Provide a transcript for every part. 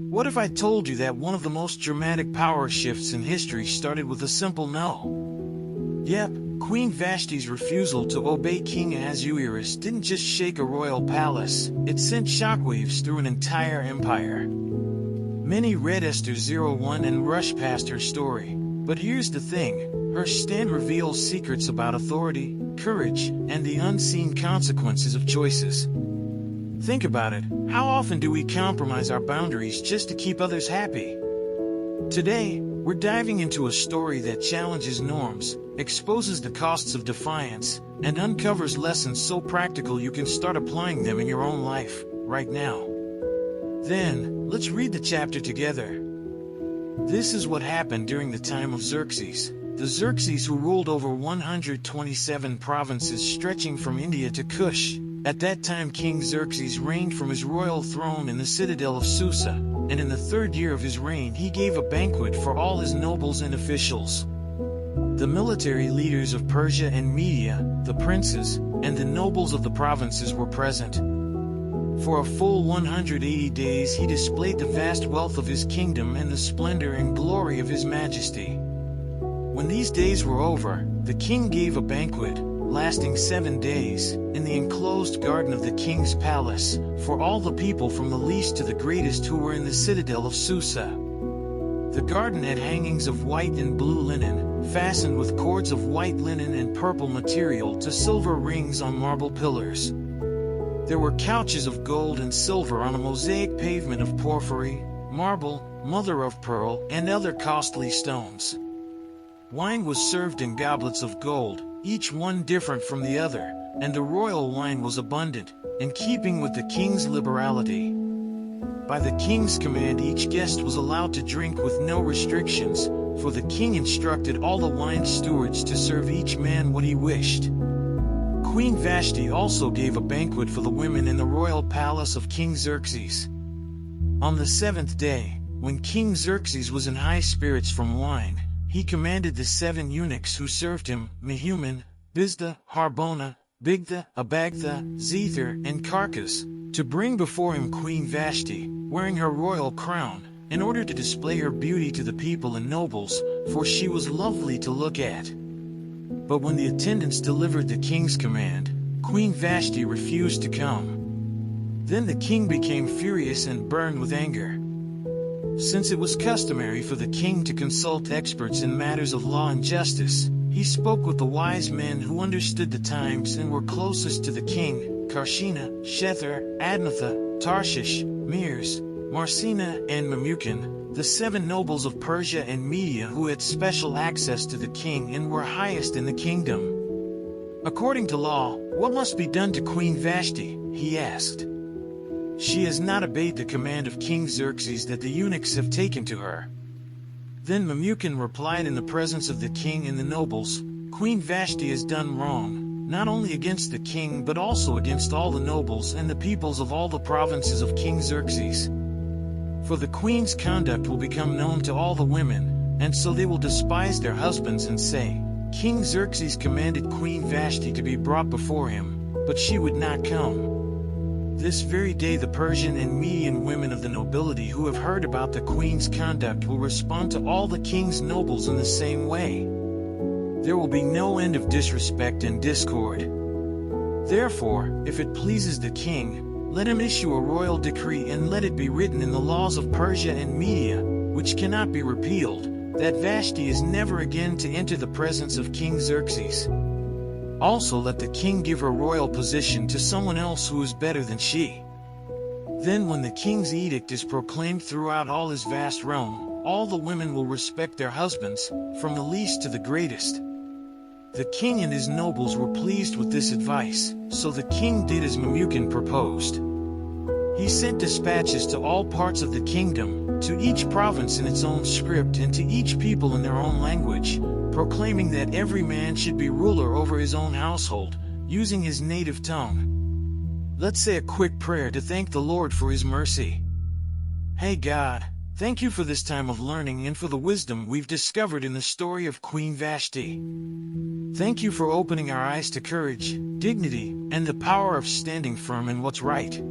What if I told you that one of the most dramatic power shifts in history started with a simple no? Yep, Queen Vashti's refusal to obey King Ahasuerus didn't just shake a royal palace, it sent shockwaves through an entire empire. Many read Esther 01 and rushed past her story, but here's the thing, her stand reveals secrets about authority, courage, and the unseen consequences of choices. Think about it, how often do we compromise our boundaries just to keep others happy? Today, we're diving into a story that challenges norms, exposes the costs of defiance, and uncovers lessons so practical you can start applying them in your own life, right now. Then, let's read the chapter together. This is what happened during the time of Xerxes. The Xerxes who ruled over 127 provinces stretching from India to Kush. At that time King Xerxes reigned from his royal throne in the citadel of Susa, and in the 3rd year of his reign he gave a banquet for all his nobles and officials. The military leaders of Persia and Media, the princes, and the nobles of the provinces were present. For a full 180 days he displayed the vast wealth of his kingdom and the splendor and glory of his majesty. When these days were over, the king gave a banquet, lasting 7 days, in the enclosed garden of the king's palace, for all the people from the least to the greatest who were in the citadel of Susa. The garden had hangings of white and blue linen, fastened with cords of white linen and purple material to silver rings on marble pillars. There were couches of gold and silver on a mosaic pavement of porphyry, marble, mother of pearl, and other costly stones. Wine was served in goblets of gold, each one different from the other, and the royal wine was abundant, in keeping with the king's liberality. By the king's command each guest was allowed to drink with no restrictions, for the king instructed all the wine stewards to serve each man what he wished. Queen Vashti also gave a banquet for the women in the royal palace of King Xerxes. On the 7th day, when King Xerxes was in high spirits from wine, he commanded the 7 eunuchs who served him, Mehuman, Biztha, Harbona, Bigtha, Abagtha, Zethar, and Carcas, to bring before him Queen Vashti, wearing her royal crown, in order to display her beauty to the people and nobles, for she was lovely to look at. But when the attendants delivered the king's command, Queen Vashti refused to come. Then the king became furious and burned with anger. Since it was customary for the king to consult experts in matters of law and justice, he spoke with the wise men who understood the times and were closest to the king, Karshena, Shethar, Admatha, Tarshish, Meres, Marsena, and Memucan, the 7 nobles of Persia and Media who had special access to the king and were highest in the kingdom. According to law, what must be done to Queen Vashti? He asked. She has not obeyed the command of King Xerxes that the eunuchs have taken to her. Then Memucan replied in the presence of the king and the nobles, Queen Vashti has done wrong, not only against the king but also against all the nobles and the peoples of all the provinces of King Xerxes. For the queen's conduct will become known to all the women, and so they will despise their husbands and say, King Xerxes commanded Queen Vashti to be brought before him, but she would not come. This very day the Persian and Median women of the nobility who have heard about the queen's conduct will respond to all the king's nobles in the same way. There will be no end of disrespect and discord. Therefore, if it pleases the king, let him issue a royal decree and let it be written in the laws of Persia and Media, which cannot be repealed, that Vashti is never again to enter the presence of King Xerxes. Also let the king give her royal position to someone else who is better than she. Then when the king's edict is proclaimed throughout all his vast realm, all the women will respect their husbands, from the least to the greatest. The king and his nobles were pleased with this advice, so the king did as Memucan proposed. He sent dispatches to all parts of the kingdom, to each province in its own script and to each people in their own language, proclaiming that every man should be ruler over his own household, using his native tongue. Let's say a quick prayer to thank the Lord for his mercy. Hey God, thank you for this time of learning and for the wisdom we've discovered in the story of Queen Vashti. Thank you for opening our eyes to courage, dignity, and the power of standing firm in what's right.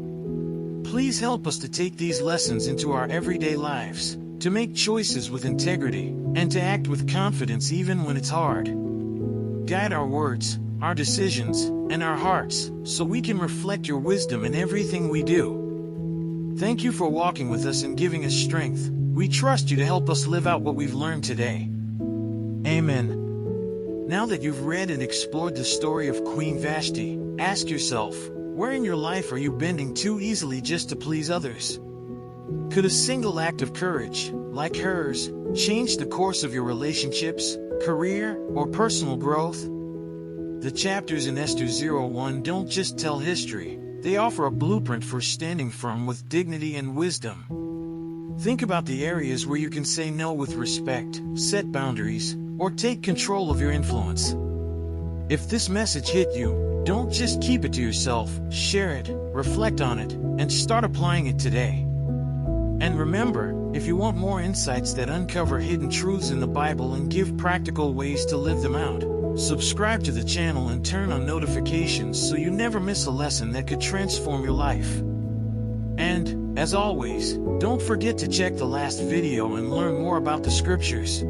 Please help us to take these lessons into our everyday lives, to make choices with integrity, and to act with confidence even when it's hard. Guide our words, our decisions, and our hearts, so we can reflect your wisdom in everything we do. Thank you for walking with us and giving us strength. We trust you to help us live out what we've learned today. Amen. Now that you've read and explored the story of Queen Vashti, ask yourself, where in your life are you bending too easily just to please others? Could a single act of courage, like hers, change the course of your relationships, career, or personal growth? The chapters in Esther 01 don't just tell history, they offer a blueprint for standing firm with dignity and wisdom. Think about the areas where you can say no with respect, set boundaries, or take control of your influence. If this message hit you, don't just keep it to yourself, share it, reflect on it, and start applying it today. And remember, if you want more insights that uncover hidden truths in the Bible and give practical ways to live them out, subscribe to the channel and turn on notifications so you never miss a lesson that could transform your life. And, as always, don't forget to check the last video and learn more about the scriptures.